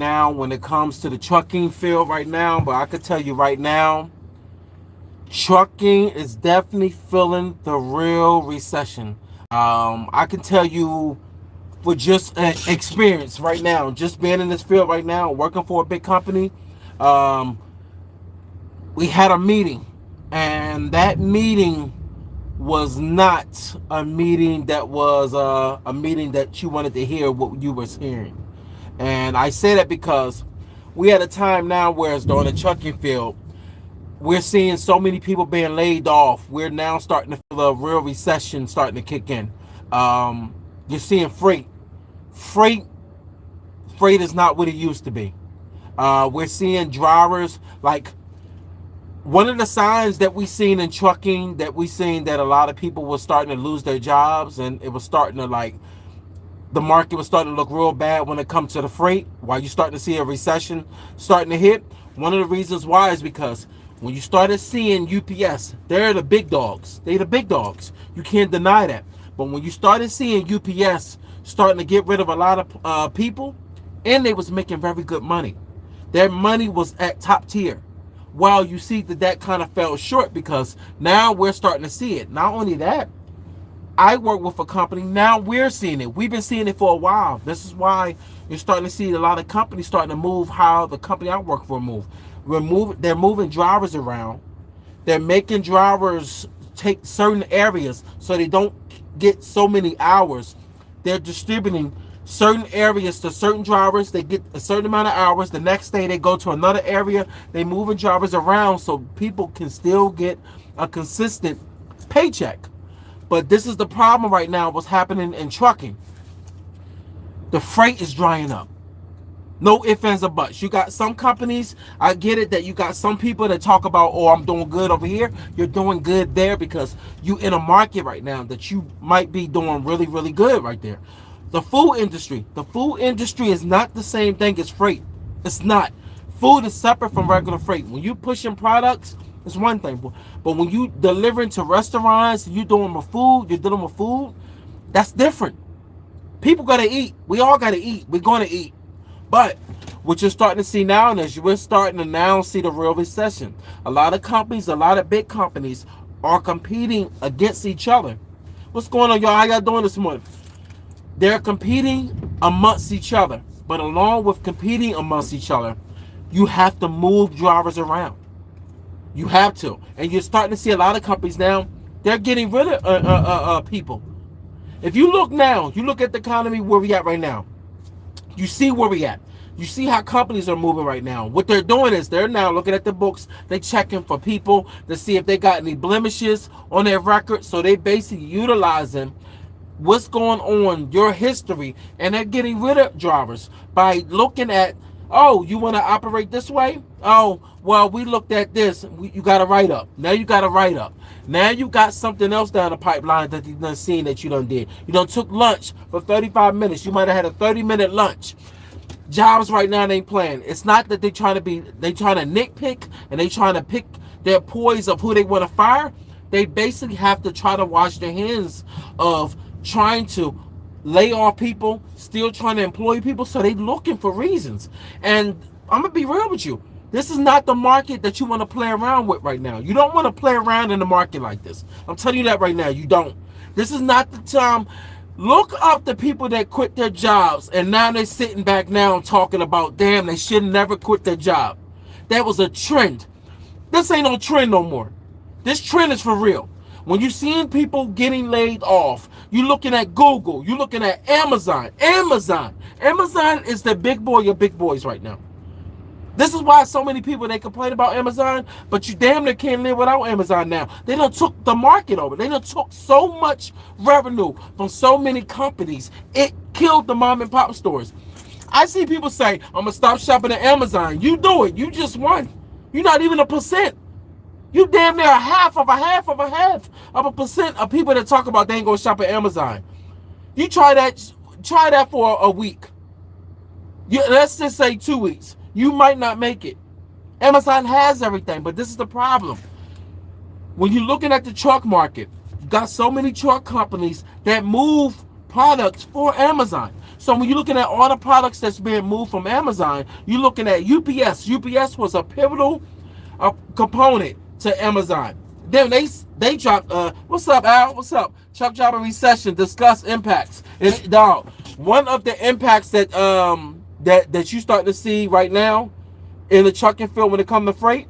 now when it comes to the trucking field right now, but I could tell you right now, trucking is definitely feeling the real recession. I can tell you for just an experience right now, just being in this field right now, working for a big company. Um, we had a meeting, and that meeting was not a meeting that was a meeting that you wanted to hear what you was hearing. And I say that because we at a time now where it's during the trucking field, we're seeing so many people being laid off. We're now starting to feel a real recession starting to kick in. You're seeing freight, freight is not what it used to be. We're seeing drivers like one of the signs that we seen in trucking that we seen that a lot of people were starting to lose their jobs, and it was starting to like the market was starting to look real bad when it comes to the freight. Why you starting to see a recession starting to hit? One of the reasons why is because when you started seeing UPS, they're the big dogs. They're the big dogs. You can't deny that. But when you started seeing UPS starting to get rid of a lot of people, and they was making very good money, their money was at top tier. Well, you see that kind of fell short because now we're starting to see it. Not only that, I work with a company. Now we're seeing it. We've been seeing it for a while. This is why you're starting to see a lot of companies starting to move how the company I work for move. They're moving drivers around. They're making drivers take certain areas so they don't get so many hours. They're distributing certain areas to certain drivers. They get a certain amount of hours. The next day they go to another area. They moving drivers around so people can still get a consistent paycheck. But this is the problem right now, what's happening in trucking. The freight is drying up. No ifs, ands, or buts. You got some companies, I get it, that you got some people that talk about, oh, I'm doing good over here. You're doing good there because you in a market right now that you might be doing really, really good right there. The food industry is not the same thing as freight. It's not. Food is separate from regular freight. When you pushing products, it's one thing. But when you delivering to restaurants, you doing with food, you're dealing with food, that's different. People gotta eat. We all gotta eat. We're gonna eat. But what you're starting to see now is we're starting to now see the real recession. A lot of companies, a lot of big companies are competing against each other. What's going on, y'all? How y'all doing this morning? They're competing amongst each other. But along with competing amongst each other, you have to move drivers around. You have to. And you're starting to see a lot of companies now, they're getting rid of people. If you look now, you look at the economy where we at right now. You see where we at. You see how companies are moving right now. What they're doing is they're now looking at the books. They checking for people to see if they got any blemishes on their record. So they basically utilizing what's going on, your history, and they're getting rid of drivers by looking at, oh, you want to operate this way? Oh, well, we looked at this. You got a write-up. Now you got a write-up. Now you got something else down the pipeline that you done seen that you done did. You done took lunch for 35 minutes. You might have had a 30-minute lunch. Jobs right now ain't playing. It's not that they trying to nitpick and they trying to pick their poise of who they want to fire. They basically have to try to wash their hands of trying to lay off people, still trying to employ people. So they looking for reasons. And I'm going to be real with you. This is not the market that you want to play around with right now. You don't want to play around in the market like this. I'm telling you that right now. You don't. This is not the time. Look up the people that quit their jobs and now they're sitting back now talking about, damn, they should never quit their job. That was a trend. This ain't no trend no more. This trend is for real. When you're seeing people getting laid off, you're looking at Google, you're looking at Amazon. Amazon is the big boy of big boys right now. This is why so many people, they complain about Amazon, but you damn near can't live without Amazon now. They done took the market over. They done took so much revenue from so many companies. It killed the mom and pop stores. I see people say, I'm going to stop shopping at Amazon. You do it. You just won. You're not even a percent. You damn near a half of a percent of people that talk about they ain't going to shop at Amazon. You try that for a week. Let's just say 2 weeks. You might not make it. Amazon has everything, but this is the problem. When you're looking at the truck market, you got so many truck companies that move products for Amazon. So when you're looking at all the products that's being moved from Amazon, you're looking at UPS. UPS was a pivotal component to Amazon. Then they dropped. What's up, Al? What's up? Truck driver recession. Discuss impacts. And dog, one of the impacts that you start to see right now in the trucking field when it comes to freight,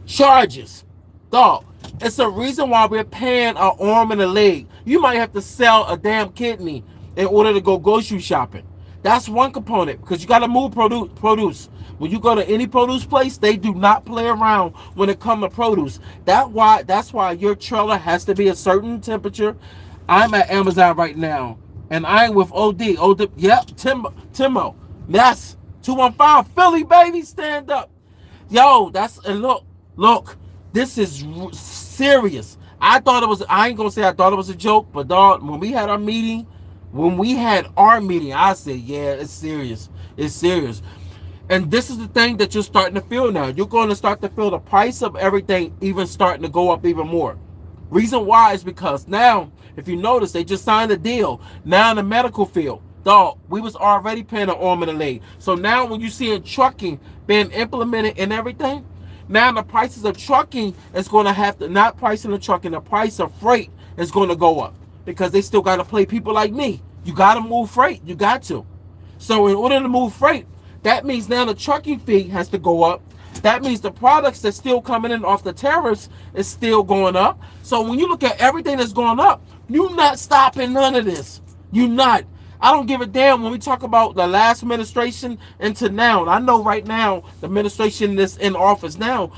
charges. Dog, it's a reason why we're paying an arm and a leg. You might have to sell a damn kidney in order to go grocery shopping. That's one component, because you got to move produce. When you go to any produce place, they do not play around when it comes to produce. That's why your trailer has to be a certain temperature. I'm at Amazon right now, and I'm with OD. Yep, Timo. That's 215 Philly, baby, stand up. Yo, and look, this is serious. I ain't gonna say I thought it was a joke, but dog, when we had our meeting, I said, yeah, it's serious. It's serious. And this is the thing that you're starting to feel now. You're going to start to feel the price of everything even starting to go up even more. Reason why is because now, if you notice, they just signed a deal. Now in the medical field, dog, we was already paying an arm and a leg. So now when you see in trucking being implemented and everything, now the prices of trucking is going to have to, not pricing the trucking, the price of freight is going to go up. Because they still got to play people like me. You got to move freight. You got to. So in order to move freight, that means now the trucking fee has to go up. That means the products that's still coming in off the tariffs is still going up. So when you look at everything that's going up, you're not stopping none of this. You're not. I don't give a damn when we talk about the last administration into now. I know right now, the administration that's in office now,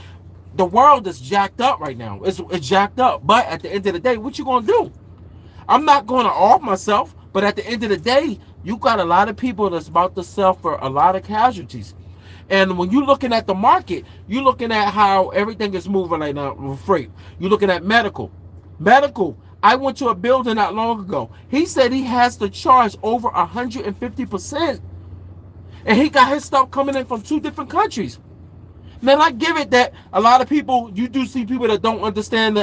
the world is jacked up right now. It's jacked up. But at the end of the day, what you going to do? I'm not going to off myself, but at the end of the day, you got a lot of people that's about to suffer a lot of casualties. And when you're looking at the market, you're looking at how everything is moving right now with freight. You're looking at medical. I went to a building not long ago. He said he has to charge over 150%. And he got his stuff coming in from 2 different countries. Man, I give it that a lot of people, you do see people that don't understand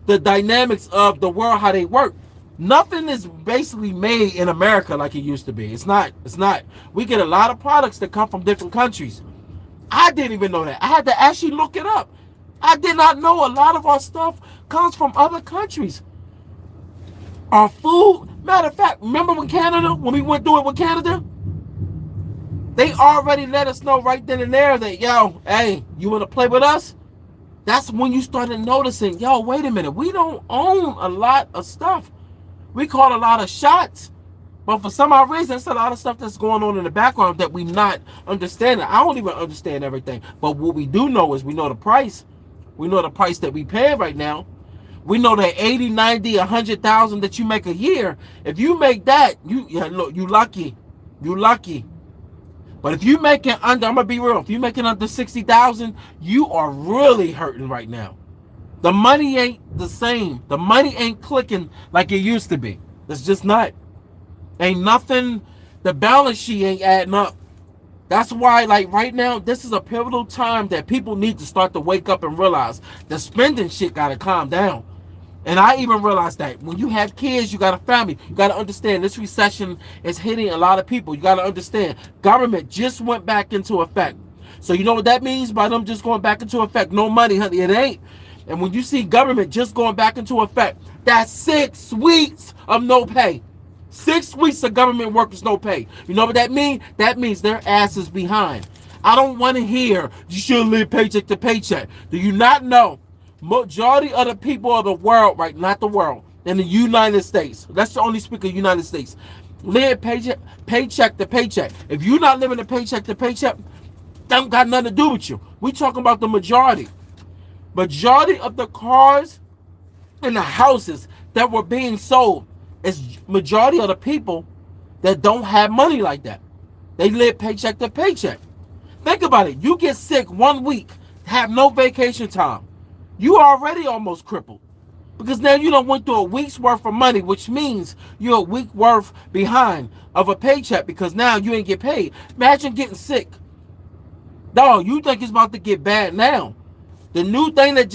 the dynamics of the world, how they work. Nothing is basically made in America like it used to be. It's not. We get a lot of products that come from different countries. I didn't even know that. I had to actually look it up. I did not know a lot of our stuff comes from other countries. Our food, matter of fact, remember when we went through it with Canada? They already let us know right then and there that, yo, hey, you want to play with us? That's when you started noticing, yo, wait a minute, we don't own a lot of stuff. We call a lot of shots, but for some odd reason, it's a lot of stuff that's going on in the background that we not understanding. I don't even understand everything, but what we do know is we know the price. We know the price that we pay right now. We know that 80, 90, 100,000 that you make a year. If you make that, you lucky. You lucky. But if you making under, I'm gonna be real, if you making under 60,000, you are really hurting right now. The money ain't the same. The money ain't clicking like it used to be. It's just not. Ain't nothing. The balance sheet ain't adding up. That's why, like right now, this is a pivotal time that people need to start to wake up and realize the spending shit gotta calm down. And I even realized that when you have kids, you got a family, you got to understand this recession is hitting a lot of people. You got to understand government just went back into effect. So you know what that means by them just going back into effect? No money, honey, it ain't. And when you see government just going back into effect, that's 6 weeks of no pay. 6 weeks of government workers no pay. You know what that means? That means their ass is behind. I don't want to hear you should live paycheck to paycheck. Do you not know? Majority of the people of the world, right? Not the world, in the United States. That's the only speaker of the United States. Live paycheck to paycheck. If you're not living a paycheck to paycheck, that got nothing to do with you. We talking about the majority. Majority of the cars and the houses that were being sold is majority of the people that don't have money like that. They live paycheck to paycheck. Think about it. You get sick 1 week, have no vacation time. You already almost crippled because now you done went through a week's worth of money, which means you're a week worth behind of a paycheck because now you ain't get paid. Imagine getting sick. Dog, you think it's about to get bad now. The new thing that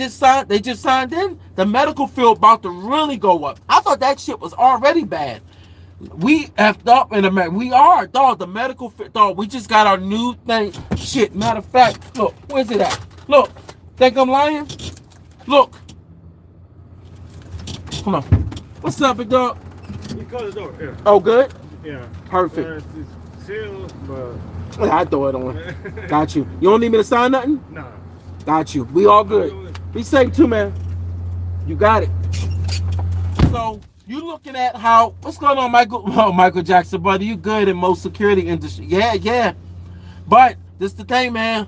they just signed in, the medical field about to really go up. I thought that shit was already bad. We effed up in America. We are, dog. The medical fit, dog. We just got our new thing. Shit. Matter of fact, look. Where's it at? Look. Think I'm lying? Look. Come on. What's up, big dog? You close the door. Yeah. Oh, good. Yeah. Perfect. It's sealed, but I throw it on. Got you. You don't need me to sign nothing? nah. Got you. We all good. Be safe too, man. You got it. So you looking at how what's going on, Michael? Oh, Michael Jackson, buddy. You good in most security industry? Yeah. But this the thing, man.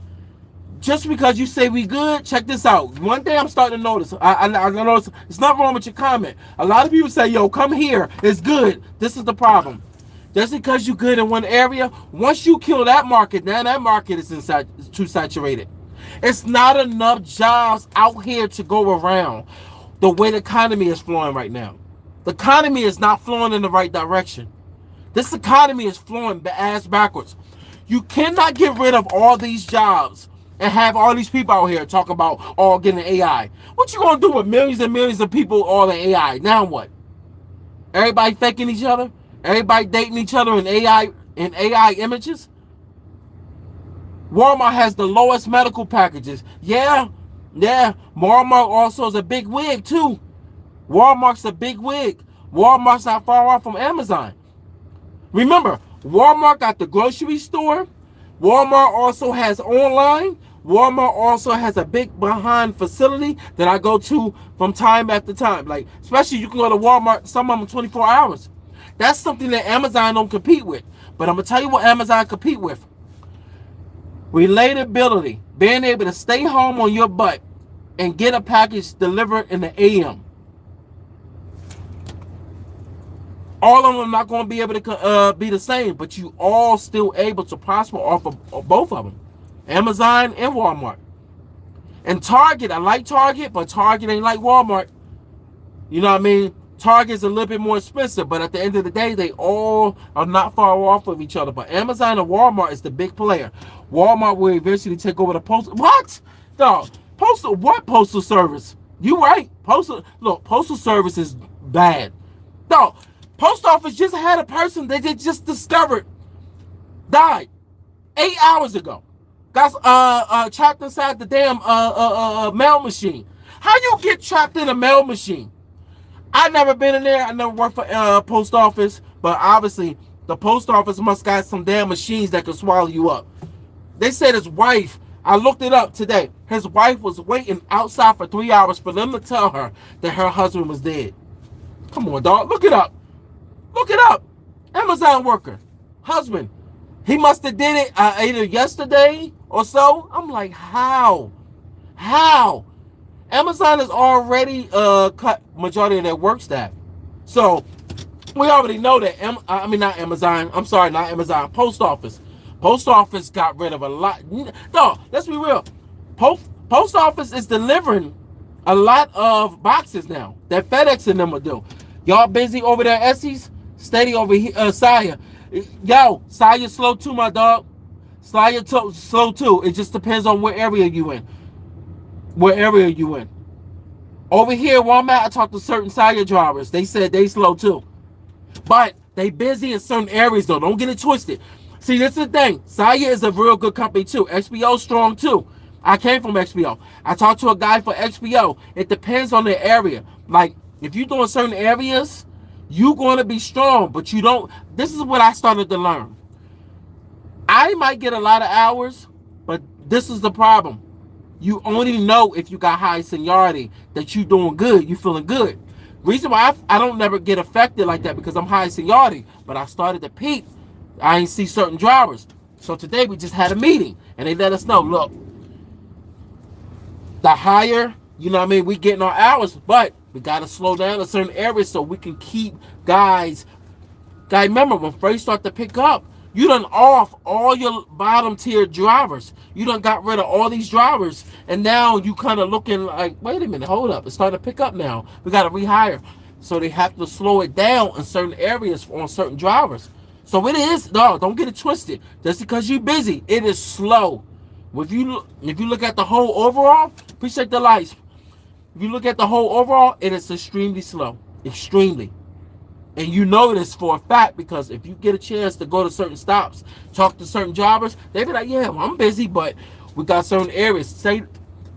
Just because you say we good, check this out. One day I'm starting to notice. I notice it's not wrong with your comment. A lot of people say, "Yo, come here. It's good." This is the problem. Just because you good in one area, once you kill that market, now that market is too saturated. It's not enough jobs out here to go around. The way the economy is flowing right now, the economy is not flowing in the right direction. This economy is flowing ass backwards. You cannot get rid of all these jobs and have all these people out here talk about all getting AI. What you gonna do with millions and millions of people all in AI? Now what? Everybody faking each other? Everybody dating each other in AI images? Walmart has the lowest medical packages. Yeah. Walmart also is a big wig too. Walmart's a big wig. Walmart's not far off from Amazon. Remember, Walmart got the grocery store. Walmart also has online. Walmart also has a big behind facility that I go to from time after time. Like, especially you can go to Walmart, some of them 24 hours. That's something that Amazon don't compete with. But I'm going to tell you what Amazon compete with. Relatability. Being able to stay home on your butt and get a package delivered in the AM. All of them are not going to be able to be the same, but you all still able to prosper off of both of them. Amazon and Walmart. And Target, I like Target, but Target ain't like Walmart. You know what I mean? Target's a little bit more expensive, but at the end of the day, they all are not far off of each other. But Amazon and Walmart is the big player. Walmart will eventually take over the postal. What? No, postal service? You right? Postal service is bad. No, post office just had a person that they just discovered died 8 hours ago. Got trapped inside the damn mail machine. How you get trapped in a mail machine? I never been in there. I never worked for post office, but obviously the post office must got some damn machines that can swallow you up. They said his wife, I looked it up today, his wife was waiting outside for 3 hours for them to tell her that her husband was dead. Come on, dog. Look it up. Look it up. Amazon worker. Husband. He must have did it either yesterday or so. I'm like, how? How? Amazon has already cut majority of their work staff. So we already know that, not Amazon. I'm sorry, not Amazon. Post office. Post office got rid of a lot. No, let's be real. Post office is delivering a lot of boxes now that FedEx and them will do. Y'all busy over there, Essie's? Steady over here, Saya. Yo, Saya slow too, my dog. Saya slow too. It just depends on what area you in. What area you in. Over here, Walmart, I talked to certain Saya drivers. They said they slow too. But they busy in certain areas though. Don't get it twisted. See, this is the thing. Saya is a real good company too. XPO strong too. I came from XPO. I talked to a guy for XPO. It depends on the area. Like, if you're doing certain areas, you're going to be strong, but you don't. This is what I started to learn. I might get a lot of hours, but this is the problem. You only know if you got high seniority that you doing good, you feeling good. Reason why I don't never get affected like that because I'm high seniority, but I started to peak. I ain't see certain drivers. So today we just had a meeting and they let us know, look, the higher, you know what I mean, we getting our hours, but we got to slow down in certain areas so we can keep guys. Guys, remember when freight start to pick up, you done off all your bottom tier drivers. You done got rid of all these drivers. And now you kind of looking like, wait a minute, hold up. It's starting to pick up now. We got to rehire. So they have to slow it down in certain areas on certain drivers. So it is, no, don't get it twisted. Just because you're busy, it is slow. If you look at the whole overall, appreciate the lights. If you look at the whole overall, it is extremely slow. Extremely. And you know this for a fact because if you get a chance to go to certain stops, talk to certain jobbers, they be like, yeah, well, I'm busy, but we got certain areas.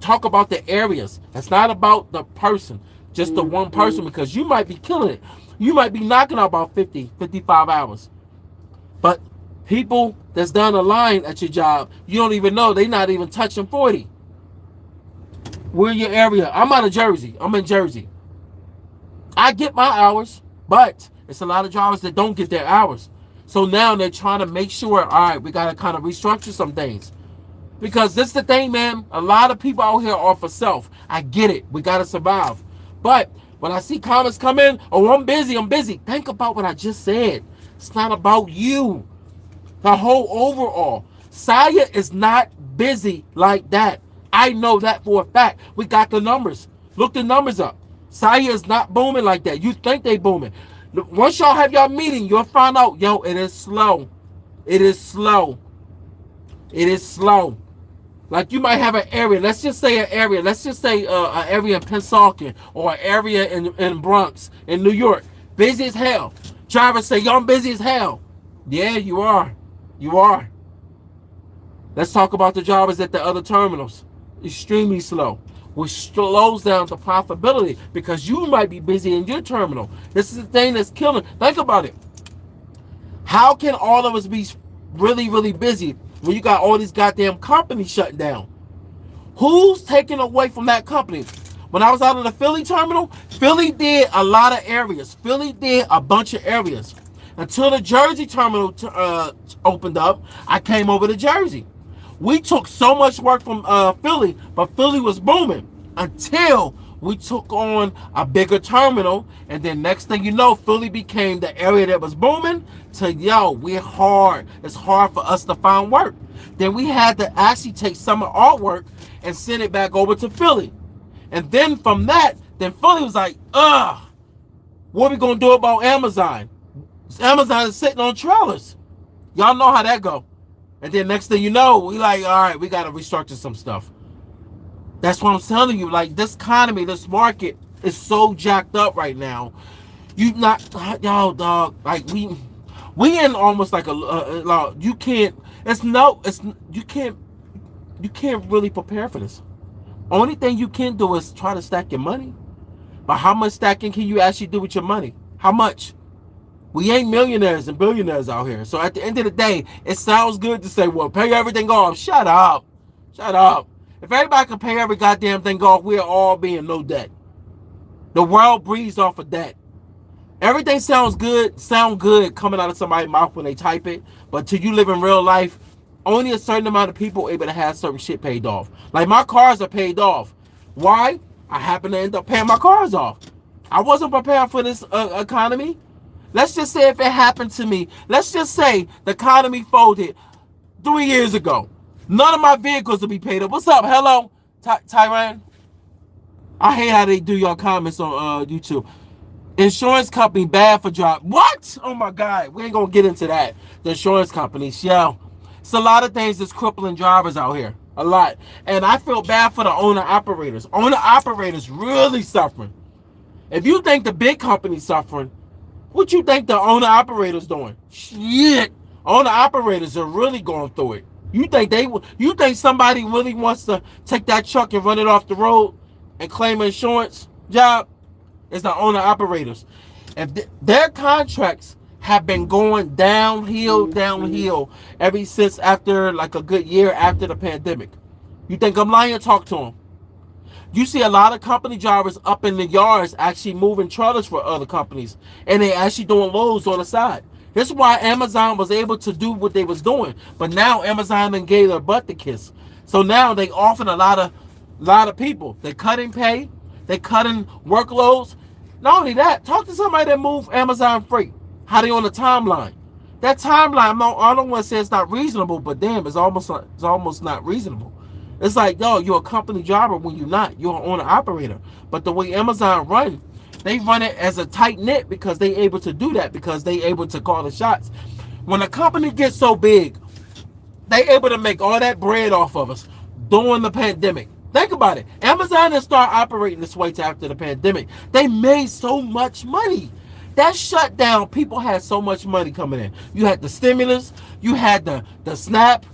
Talk about the areas. It's not about the person, just the one person, because you might be killing it. You might be knocking out about 50, 55 hours. But people that's down the line at your job, you don't even know. They not even touching 40. Where your area? I'm out of Jersey. I'm in Jersey. I get my hours, but it's a lot of drivers that don't get their hours. So now they're trying to make sure, all right, we got to kind of restructure some things. Because this is the thing, man. A lot of people out here are for self. I get it. We got to survive. But when I see comments come in, oh, I'm busy, I'm busy. Think about what I just said. It's not about you. The whole overall. Saya is not busy like that. I know that for a fact. We got the numbers. Look the numbers up. Saya is not booming like that. You think they booming. Once y'all have y'all meeting, you'll find out, yo, it is slow. It is slow. It is slow. Like you might have an area. Let's just say an area. Let's just say an area in Pennsauken or an area in Bronx, in New York. Busy as hell. Drivers say, yo, I'm busy as hell. Yeah, you are. You are. Let's talk about the drivers at the other terminals. Extremely slow. Which slows down the profitability because you might be busy in your terminal. This is the thing that's killing. Think about it. How can all of us be really, really busy when you got all these goddamn companies shutting down? Who's taking away from that company? When I was out of the Philly terminal, Philly did a lot of areas. Philly did a bunch of areas. Until the Jersey terminal opened up, I came over to Jersey. We took so much work from Philly, but Philly was booming until we took on a bigger terminal. And then next thing you know, Philly became the area that was booming to, yo, we're hard. It's hard for us to find work. Then we had to actually take some of our work and send it back over to Philly. And then from that, then Philly was like, what are we going to do about Amazon? Amazon is sitting on trailers. Y'all know how that go. And then next thing you know, we like, all right, we got to restructure some stuff. That's what I'm telling you. Like, this economy, this market is so jacked up right now. You not, yo, dog. Like, we in almost like you can't. You can't really prepare for this. Only thing you can do is try to stack your money. But how much stacking can you actually do with your money? How much? We ain't millionaires and billionaires out here. So at the end of the day, it sounds good to say, well, pay everything off. Shut up. Shut up. If everybody can pay every goddamn thing off, we'll all be in no debt. The world breathes off of debt. Everything sound good coming out of somebody's mouth when they type it. But till you live in real life, only a certain amount of people are able to have certain shit paid off. Like my cars are paid off. Why? I happen to end up paying my cars off. I wasn't prepared for this economy. Let's just say if it happened to me, let's just say the economy folded 3 years ago. None of my vehicles will be paid up. What's up? Hello, Tyran? I hate how they do your comments on YouTube. Insurance company bad for drop. What? Oh my God. We ain't going to get into that. The insurance companies, yeah. It's a lot of things that's crippling drivers out here. A lot. And I feel bad for the owner-operators. Owner-operators really suffering. If you think the big company's suffering, what you think the owner-operators doing? Shit. Owner-operators are really going through it. You think somebody really wants to take that truck and run it off the road and claim an insurance job? It's the owner-operators. If their contracts have been going downhill ever since after like a good year after the pandemic. You think I'm lying? Talk to them. You see a lot of company drivers up in the yards actually moving trailers for other companies, and they actually doing loads on the side. This is why Amazon was able to do what they was doing. But now Amazon then gave their butt to kiss. So now they offering a lot of people. They cutting pay. They cutting workloads. Not only that, talk to somebody that moved Amazon freight. How they on the timeline? That timeline, I don't want to say it's not reasonable, but damn, it's almost not reasonable. It's like, yo, you're a company driver when you're not. You're an owner-operator. But the way Amazon run, they run it as a tight-knit because they able to do that, because they able to call the shots. When a company gets so big, they able to make all that bread off of us during the pandemic. Think about it. Amazon didn't start operating this way till after the pandemic. They made so much money. That shutdown, people had so much money coming in. You had the stimulus, you had the SNAP,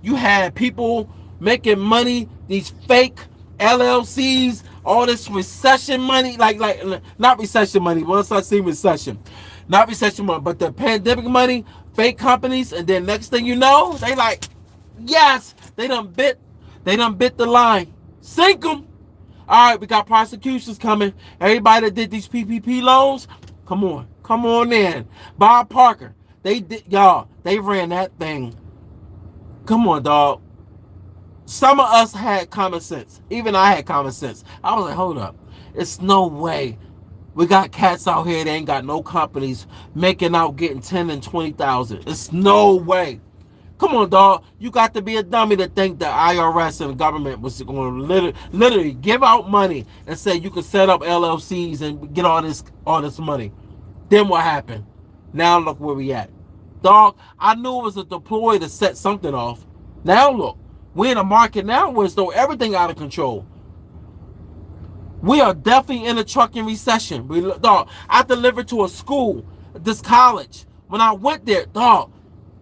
you had people making money, these fake LLCs, all this recession money, like not recession money. Once I see recession, not recession money, but the pandemic money, fake companies, and then next thing you know, they like, yes, they done bit the line, sink them. All right, we got prosecutions coming. Everybody that did these PPP loans, come on in. Bob Parker, they did, y'all, they ran that thing. Come on, dog. Some of us had common sense. Even I had common sense. I was like, hold up. It's no way. We got cats out here that ain't got no companies making out getting 10 and 20,000. It's no way. Come on, dog. You got to be a dummy to think the IRS and the government was going to literally give out money and say you can set up LLCs and get all this money. Then what happened? Now look where we at. Dog, I knew it was a deploy to set something off. Now look, we're in a market now where it's though everything out of control. We are definitely in a trucking recession. Dog, I delivered to a school, this college. When I went there, dog,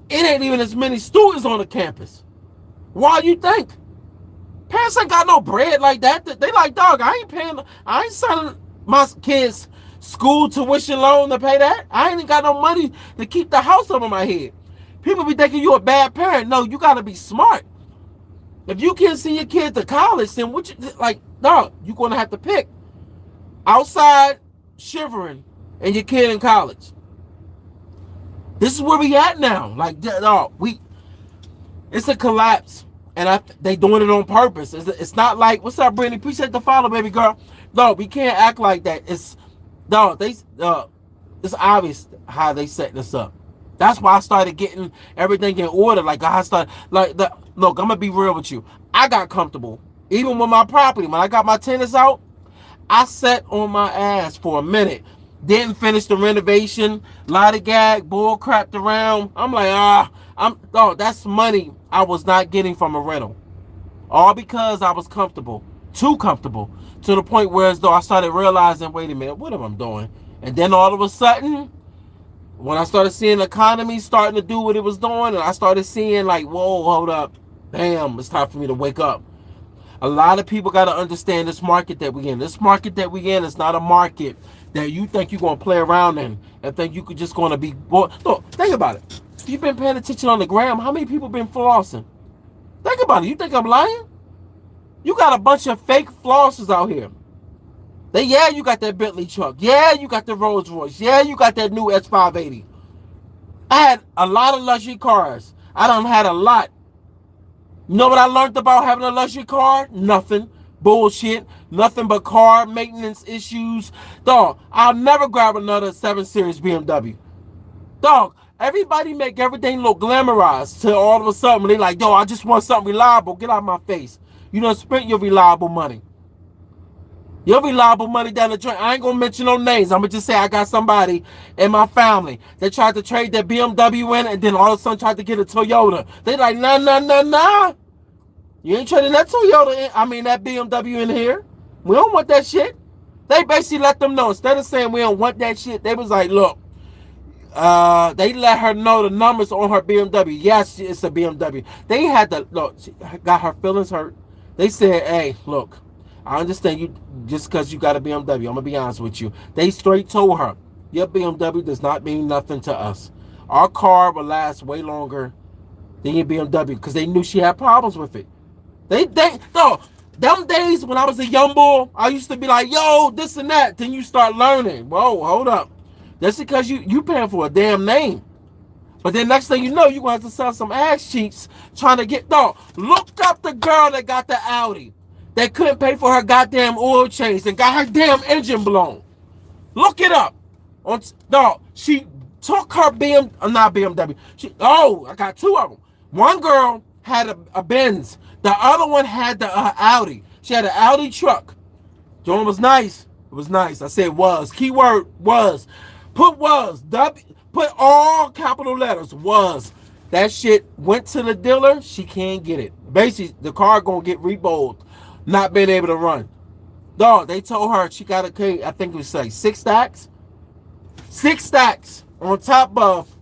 it ain't even as many students on the campus. Why you think? Parents ain't got no bread like that. They like, dog, I ain't sending my kids school tuition loan to pay that. I ain't got no money to keep the house over my head. People be thinking you a bad parent. No, you gotta be smart. If you can't send your kid to college, then what you like, dog, you're gonna have to pick outside shivering and your kid in college. This is where we at now. Like, dog, it's a collapse, and they doing it on purpose. It's not like, what's up, Brittany? Appreciate the follow, baby girl. No, we can't act like that. It's obvious how they set this up. That's why I started getting everything in order. Like I started, look, I'm gonna be real with you. I got comfortable, even with my property. When I got my tenants out, I sat on my ass for a minute. Didn't finish the renovation. Lollygag, bull crapped around. I'm like, that's money I was not getting from a rental. All because I was comfortable, too comfortable, to the point where as though I started realizing, wait a minute, what am I doing? And then all of a sudden, when I started seeing the economy starting to do what it was doing, and I started seeing like, whoa, hold up, damn, it's time for me to wake up. A lot of people got to understand this market that we in. This market that we in is not a market that you think you're going to play around in and think you could just going to be. Look, think about it. If you've been paying attention on the gram, how many people been flossing? Think about it. You think I'm lying? You got a bunch of fake flossers out here. Yeah, you got that Bentley truck. Yeah, you got the Rolls Royce. Yeah, you got that new S580. I had a lot of luxury cars. I done had a lot. You know what I learned about having a luxury car? Nothing. Bullshit. Nothing but car maintenance issues. Dog, I'll never grab another 7 Series BMW. Dog, everybody make everything look glamorized till all of a sudden they like, yo, I just want something reliable. Get out of my face. You done spent your reliable money. Your reliable money down the drain. I ain't gonna mention no names. I'm gonna just say I got somebody in my family that tried to trade their BMW in and then all of a sudden tried to get a Toyota. They like, nah. You ain't trading that Toyota in, that BMW in here. We don't want that shit. They basically let them know. Instead of saying we don't want that shit, they was like, look, they let her know the numbers on her BMW. Yes, it's a BMW. They had to, look, she got her feelings hurt. They said, hey, look, I understand you just because you got a BMW. I'm going to be honest with you. They straight told her, your BMW does not mean nothing to us. Our car will last way longer than your BMW because they knew she had problems with it. Them days when I was a young boy, I used to be like, yo, this and that. Then you start learning. Whoa, hold up. That's because you paying for a damn name. But then next thing you know, you're going to have to sell some ass cheeks trying to get, dog. Look up the girl that got the Audi that couldn't pay for her goddamn oil change and got her damn engine blown. Look it up. Dog, she took her not BMW. I got two of them. One girl had a Benz. The other one had the Audi. She had an Audi truck. Joan was nice. It was nice. I said was. Keyword was. Put was. Put all capital letters. Was. That shit went to the dealer. She can't get it. Basically, the car gonna get rebuilt. Not being able to run. Dog, they told her she got to pay, I think it was like 6 stacks. 6 stacks on top of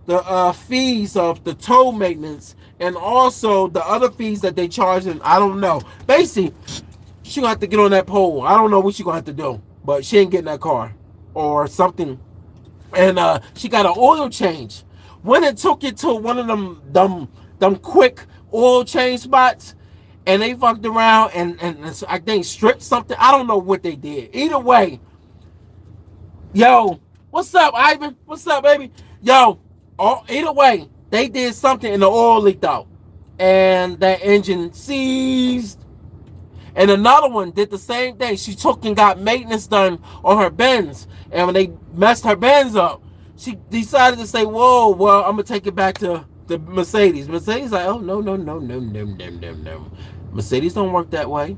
the fees of the toll maintenance and also the other fees that they charge. And I don't know. Basically, she gonna have to get on that pole. I don't know what she gonna have to do, but she ain't getting that car or something. And she got an oil change. When it took it to one of them quick oil change spots, and they fucked around and I think stripped something. I don't know what they did. Either way, yo, what's up, Ivan? What's up, baby? Yo, either way, they did something and the oil leaked out, and that engine seized. And another one did the same thing. She took and got maintenance done on her Benz. And when they messed her Benz up, she decided to say, whoa, well, I'm going to take it back to the Mercedes. Mercedes like, oh, no. Mercedes don't work that way.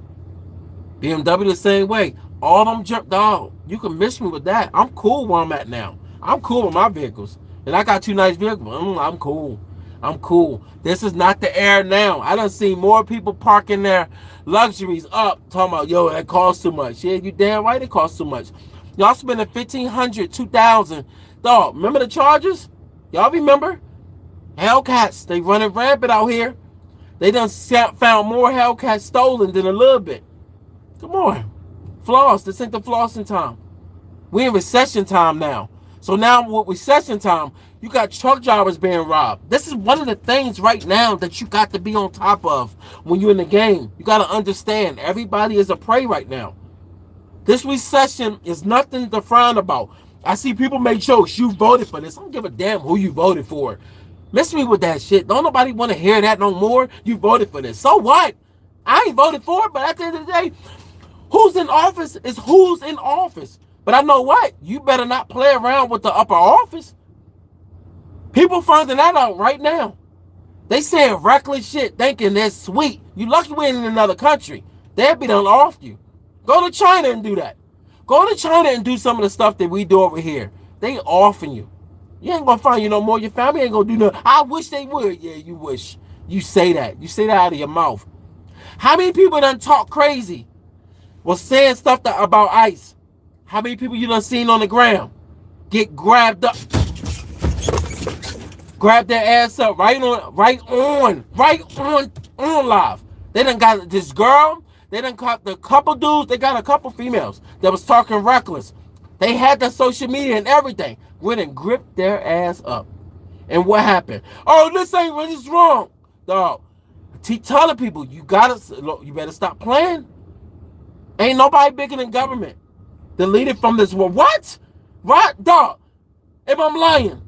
BMW the same way. All them jerk, dog, you can miss me with that. I'm cool where I'm at now. I'm cool with my vehicles. And I got 2 nice vehicles. I'm cool. I'm cool. This is not the era now. I done seen more people parking their luxuries up, talking about, yo, that costs too much. Yeah, you damn right it costs too much. Y'all spending $1,500, $2,000. Dog, remember the Chargers? Y'all remember? Hellcats, they running rampant out here. They done found more Hellcats stolen than a little bit. Come on. Floss, this ain't the flossing time. We in recession time now. So now with recession time, you got truck drivers being robbed. This is one of the things right now that you got to be on top of when you're in the game. You got to understand, everybody is a prey right now. This recession is nothing to frown about. I see people make jokes, you voted for this. I don't give a damn who you voted for. Miss me with that shit. Don't nobody want to hear that no more. You voted for this. So what? I ain't voted for it, but at the end of the day, who's in office is who's in office. But I know what? You better not play around with the upper office. People finding that out right now. They saying reckless shit, thinking they're sweet. You lucky we ain't in another country. They'd be done off you. Go to China and do that. Go to China and do some of the stuff that we do over here. They offing you. You ain't gonna find you no more. Your family ain't gonna do nothing. I wish they would. Yeah, you wish. You say that. You say that out of your mouth. How many people done talk crazy? Was saying stuff about ICE. How many people you done seen on the ground get grabbed up, grab their ass up right on live? They done got this girl. They done got the couple dudes. They got a couple females that was talking reckless. They had the social media and everything. Went and gripped their ass up. And what happened? Oh, this is wrong, dog. Keep telling people you better stop playing. Ain't nobody bigger than government. Deleted from this world. What? Right, dog? If I'm lying,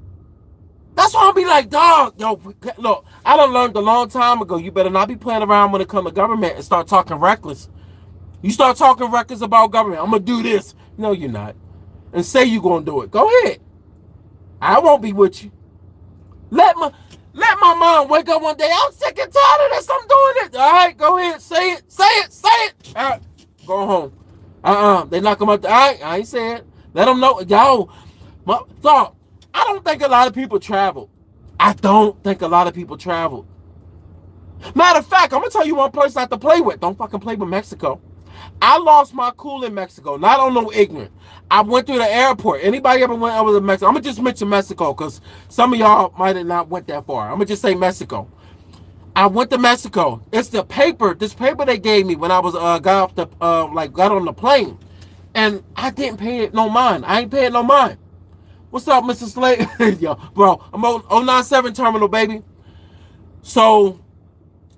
that's why I'll be like, dog, yo, look, I done learned a long time ago. You better not be playing around when it comes to government and start talking reckless. You start talking reckless about government. I'm gonna do this. No, you're not. And say you're gonna do it. Go ahead. I won't be with you. Let my mom wake up one day. I'm sick and tired of this. I'm doing it. All right, go ahead. Say it. All right, go home. They knock them up. All right, I ain't saying it. Let them know. Yo, dog, I don't think a lot of people travel. Matter of fact, I'm going to tell you one place not to play with. Don't fucking play with Mexico. I lost my cool in Mexico. Not on no ignorant. I went through the airport. Anybody ever went over to Mexico? I'm going to just mention Mexico because some of y'all might have not went that far. I'm going to just say Mexico. I went to Mexico. It's the paper, this paper they gave me when I was got on the plane. And I didn't pay it no mind. I ain't paying no mind. What's up, Mr. Slade? Yo, bro, I'm on 097 terminal, baby. So,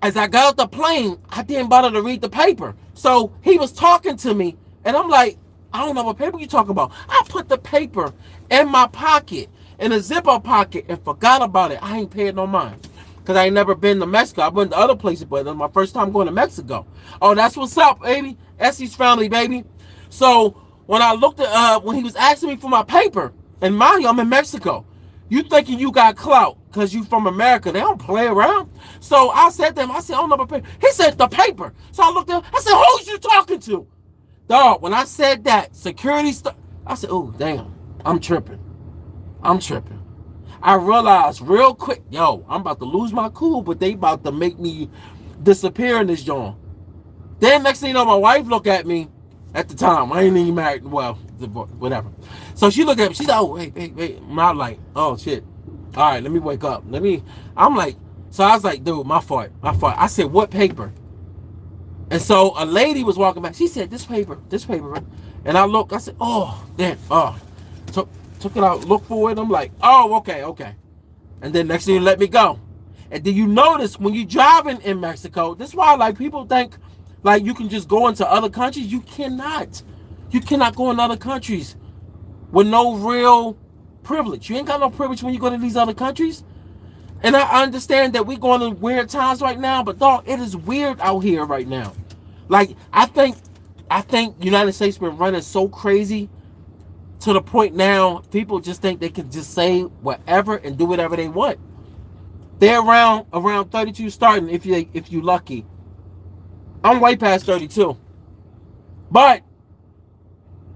as I got off the plane, I didn't bother to read the paper. So, he was talking to me, and I'm like, I don't know what paper you talking about. I put the paper in my pocket, in a zipper pocket, and forgot about it. I ain't paying no mind. Because I ain't never been to Mexico. I've been to other places, but it's my first time going to Mexico. Oh, that's what's up, baby. Essie's family, baby. So, when I looked at, when he was asking me for my paper, and mind you, I'm in Mexico. You thinking you got clout because you from America. They don't play around. So, I said to him, I don't know about paper. He said, the paper. So, I looked at him. I said, who's you talking to? Dog, when I said that, security stuff, I said, oh, damn, I'm tripping. I realized real quick, yo, I'm about to lose my cool, but they about to make me disappear in this joint. Then next thing you know, my wife looked at me at the time. I ain't even married. Well, whatever. So she looked at me. She's like, oh, wait. And I'm like, oh, shit. All right, let me wake up. I'm like, so I was like, dude, my fault. I said, what paper? And so a lady was walking back. She said, this paper. And I looked, I said, oh, damn. Oh, took it out, looked for it. I'm like, oh, okay. And then next thing you let me go. And then you notice when you're driving in Mexico, this is why like people think like you can just go into other countries. You cannot. You cannot go in other countries with no real privilege. You ain't got no privilege when you go to these other countries. And I understand that we're going in weird times right now, but dog, it is weird out here right now. Like I think United States been running so crazy to the point now people just think they can just say whatever and do whatever they want. They're around 32 starting if you lucky. I'm way past 32. But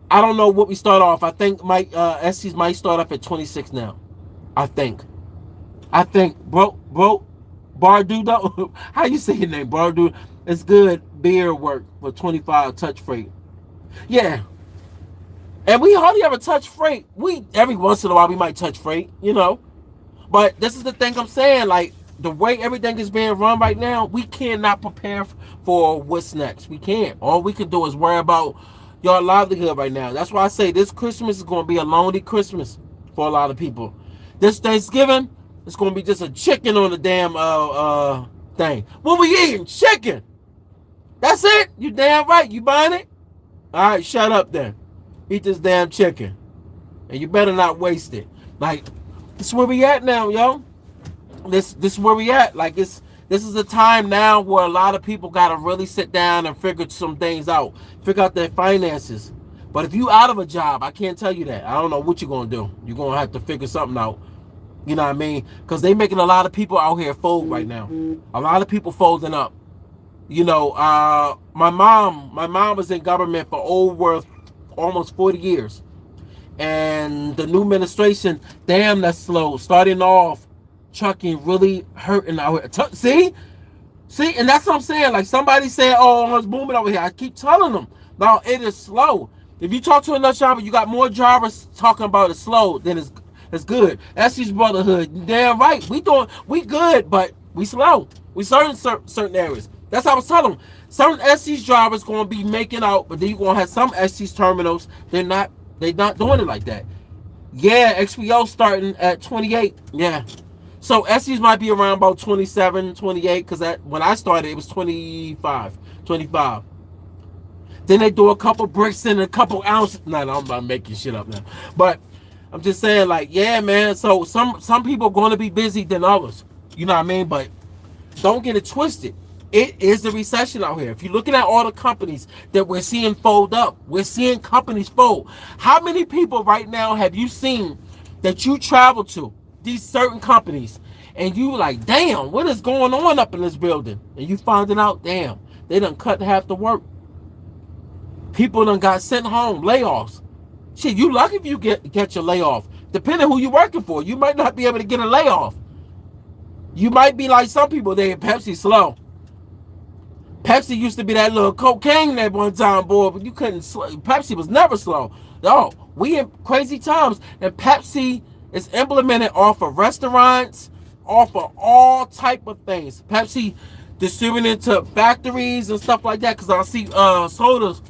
I don't know what we start off. I think SCs might start off at 26 now. I think bro Bardudo. How you say your name? Bardudo. It's good beer work for 25 touch freight. Yeah. And we hardly ever touch freight. We every once in a while we might touch freight, you know. But this is the thing I'm saying, like the way everything is being run right now, we cannot prepare for what's next. We can't. All we can do is worry about your livelihood right now. That's why I say this Christmas is going to be a lonely Christmas for a lot of people. This Thanksgiving, it's going to be just a chicken on the damn thing. What we eating? Chicken. That's it? You damn right. You buying it? All right, shut up then. Eat this damn chicken. And you better not waste it. Like, this is where we at now, yo. This is where we at. Like, this is a time now where a lot of people got to really sit down and figure some things out. Figure out their finances. But if you out of a job, I can't tell you that. I don't know what you're going to do. You're going to have to figure something out. You know what I mean? Because they making a lot of people out here fold right now. A lot of people folding up. You know, my mom was in government for over almost 40 years. And the new administration, damn, that's slow. Starting off, trucking really hurting out here. See, and that's what I'm saying. Like somebody said, oh, it's booming over here. I keep telling them, no, it is slow. If you talk to another driver, you got more drivers talking about it slow than it's good. That's his brotherhood. You're damn right. We good, but we slow. We certain areas. That's how I was telling them. Certain SC's drivers going to be making out, but then you're going to have some SC's terminals. They're not doing it like that. Yeah, XPO starting at 28. Yeah. So SC's might be around about 27, 28, because when I started, it was 25. Then they do a couple bricks and a couple ounces. No, I'm not making shit up now. But I'm just saying, like, yeah, man. So some people are going to be busy than others. You know what I mean? But don't get it twisted. It is a recession out here. If you're looking at all the companies that we're seeing fold up, we're seeing companies fold. How many people right now have you seen that you travel to these certain companies and you like, damn, what is going on up in this building? And you finding out, damn, they done cut half the work. People done got sent home, layoffs. Shit, you lucky if you get your layoff. Depending who you're working for, you might not be able to get a layoff. You might be like some people, they in Pepsi slow. Pepsi used to be that little cocaine at one time, boy, but you couldn't. Pepsi was never slow. No, we in crazy times, and Pepsi is implemented off of restaurants, off of all type of things. Pepsi distributed to factories and stuff like that. Because I see sodas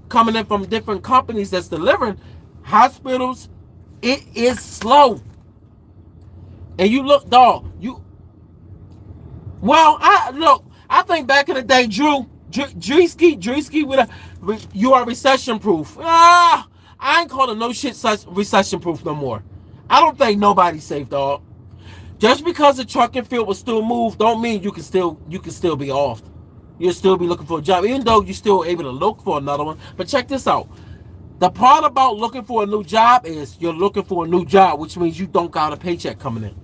coming in from different companies that's delivering hospitals. It is slow, and you look, dog. I think back in the day, Drewski with you are recession proof. I ain't calling no shit such recession proof no more. I don't think nobody's safe, dog. Just because the trucking field will still move, don't mean you can still be off. You'll still be looking for a job, even though you're still able to look for another one. But check this out. The part about looking for a new job is you're looking for a new job, which means you don't got a paycheck coming in.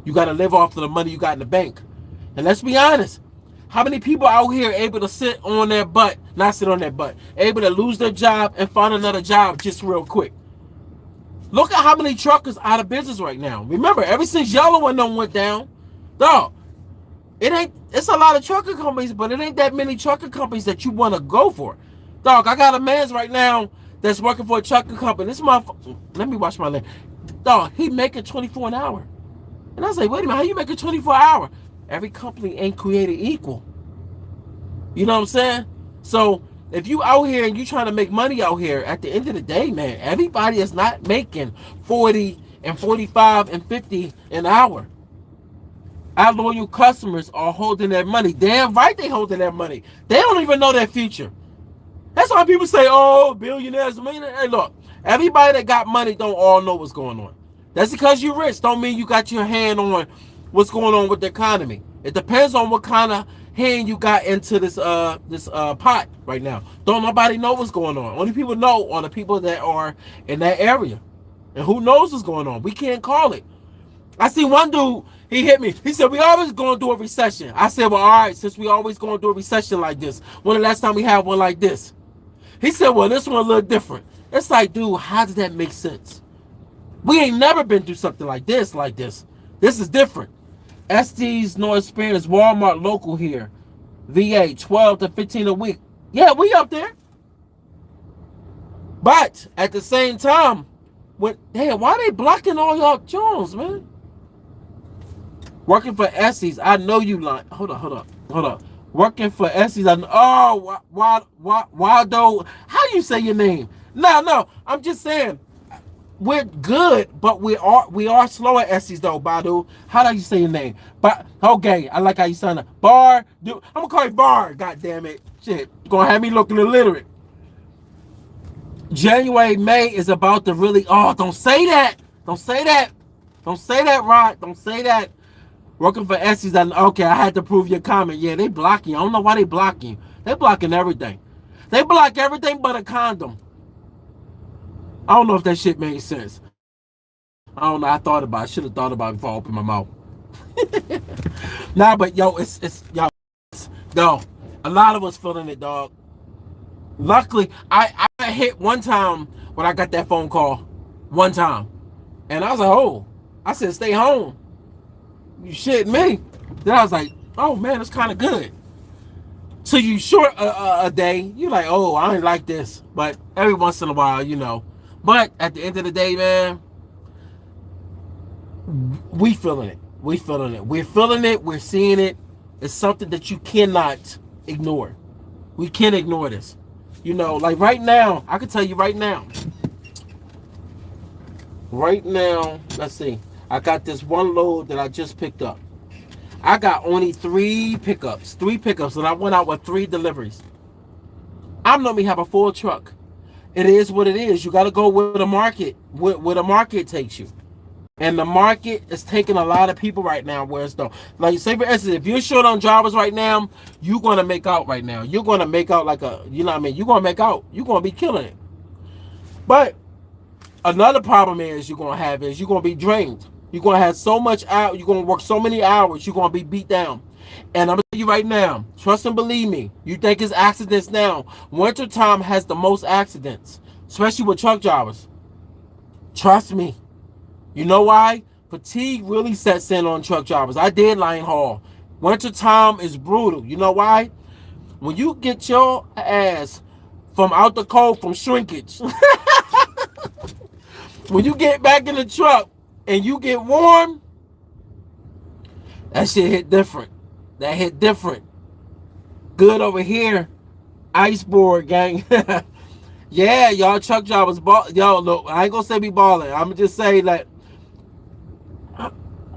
You got to live off of the money you got in the bank. And let's be honest. How many people out here able to able to lose their job and find another job just real quick? Look at how many truckers out of business right now. Remember, ever since Yellow One done went down, dog, it's a lot of trucker companies, but it ain't that many trucker companies that you want to go for. Dog, I got a man's right now that's working for a trucking company. This motherfucker, let me watch my leg. Dog, he making 24 an hour. And I was like, wait a minute, how you making 24 an hour? Every company ain't created equal. You know what I'm saying? So if you out here and you trying to make money out here, at the end of the day, man, everybody is not making 40 and 45 and 50 an hour. Our loyal customers are holding their money. Damn right they holding their money. They don't even know their future. That's why people say, oh, billionaires, millionaires. Hey, look, everybody that got money don't all know what's going on. That's because you're rich. Don't mean you got your hand on what's going on with the economy. It depends on what kind of hand you got into this pot right now. Don't nobody know what's going on. Only people know are the people that are in that area. And who knows what's going on? We can't call it. I see one dude, he hit me. He said, we always going through a recession. I said, well, all right, since we always going through a recession like this, when the last time we had one like this? He said, well, this one a little different. It's like, dude, how does that make sense? We ain't never been through something like this, This is different. SD's no experience, Walmart local here. VA, 12 to 15 a week. Yeah, we up there. But at the same time, damn, why they blocking all y'all Jones, man? Working for Essie's, I know you lying. Hold up. Working for Essie's, I know. Oh, Waldo, how do you say your name? No, I'm just saying, we're good, but we are slow at Essie's though, Badu. How do you say your name? But okay, I like how you sound. Bar, dude, I'm gonna call you Bar. God damn it, shit, you're gonna have me looking illiterate. January, May is about to really. Oh, don't say that, Rod. Don't say that. Working for Essie's, okay, I had to prove your comment. Yeah, they blocking. I don't know why they blocking. They blocking everything. They block everything but a condom. I don't know if that shit made sense. I don't know. I thought about it. I should have thought about it before I opened my mouth. Nah, but yo, yo, a lot of us feeling it, dog. Luckily, I hit one time when I got that phone call. One time. And I was like, oh. I said, stay home. You shitting me. Then I was like, oh man, it's kind of good. So you short a day, you're like, oh, I ain't like this. But every once in a while, you know. But at the end of the day, man, we feeling it. We're feeling it. We're seeing it. It's something that you cannot ignore. We can't ignore this. You know, like right now, I can tell you right now. Right now, let's see. I got this one load that I just picked up. I got only 3 pickups, and I went out with 3 deliveries. I'm normally have a full truck. It is what it is. You got to go where the market, where the market takes you. And the market is taking a lot of people right now. Where it's though, like say for instance, if you're short on drivers right now, you're gonna make out right now. You're gonna make out like a, you know what I mean? You're gonna make out. You're gonna be killing it. But another problem is you're gonna be drained. You're gonna have so much out. You're gonna work so many hours. You're gonna be beat down. And I'm gonna tell you right now, trust and believe me. You think it's accidents now? Wintertime has the most accidents, especially with truck drivers. Trust me. You know why? Fatigue really sets in on truck drivers. I did line haul. Wintertime is brutal. You know why? When you get your ass from out the cold from shrinkage, when you get back in the truck and you get warm, that shit hit different. That hit different. Good over here. Ice board, gang. Yeah, y'all truck drivers, yo, look, I ain't gonna say be balling. I'm gonna just say that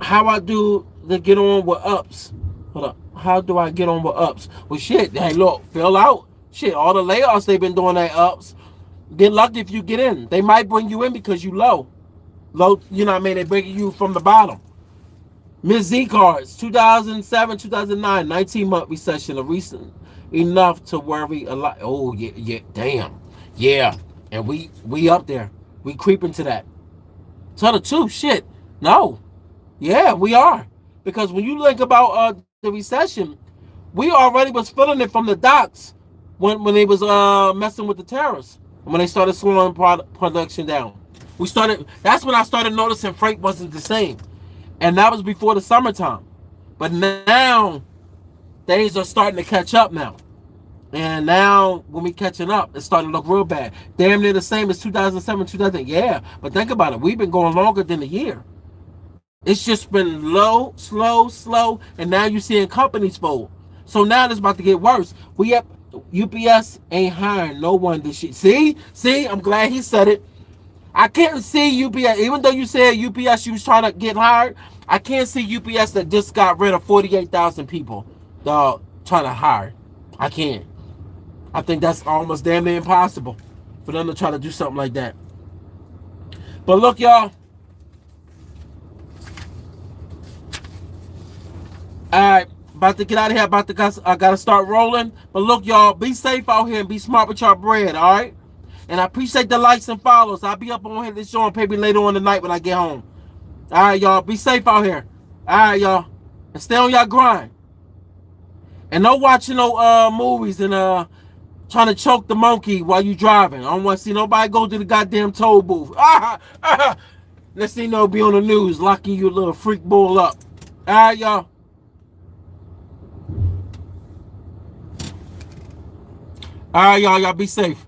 how I do to get on with ups. Hold up. How do I get on with ups? Well, shit, hey, look, fill out. Shit, all the layoffs they've been doing at ups. Get lucky if you get in. They might bring you in because you low. Low, you know what I mean? They bring you from the bottom. Miss Z cards, 2007, 2009, 19-month recession, a recent enough to worry a lot. Oh, yeah, damn. Yeah, and we up there. We creeping to that. Tell the truth, shit. No. Yeah, we are. Because when you think about the recession, we already was feeling it from the docks when they was messing with the tariffs. When they started slowing production down. That's when I started noticing freight wasn't the same. And that was before the summertime. But now, things are starting to catch up now. And now when we catching up, it's starting to look real bad. Damn near the same as 2007, 2000. Yeah, but think about it. We've been going longer than a year. It's just been low, slow, slow, and now you're seeing companies fold. So now it's about to get worse. We have UPS ain't hiring no one this year. See, I'm glad he said it. I can't see UPS, even though you said UPS you was trying to get hired. I can't see UPS that just got rid of 48,000 people, trying to hire. I can't. I think that's almost damn near impossible for them to try to do something like that. But look, y'all. All right, about to get out of here. I gotta start rolling. But look, y'all, be safe out here and be smart with your bread. All right. And I appreciate the likes and follows. I'll be up on here this show and maybe later on tonight when I get home. All right, y'all. Be safe out here. All right, y'all. And stay on your grind. And don't watch no movies and trying to choke the monkey while you driving. I don't want to see nobody go to the goddamn toll booth. Next thing you know, be on the news locking you little freak bull up. All right, y'all. All right, y'all. Y'all be safe.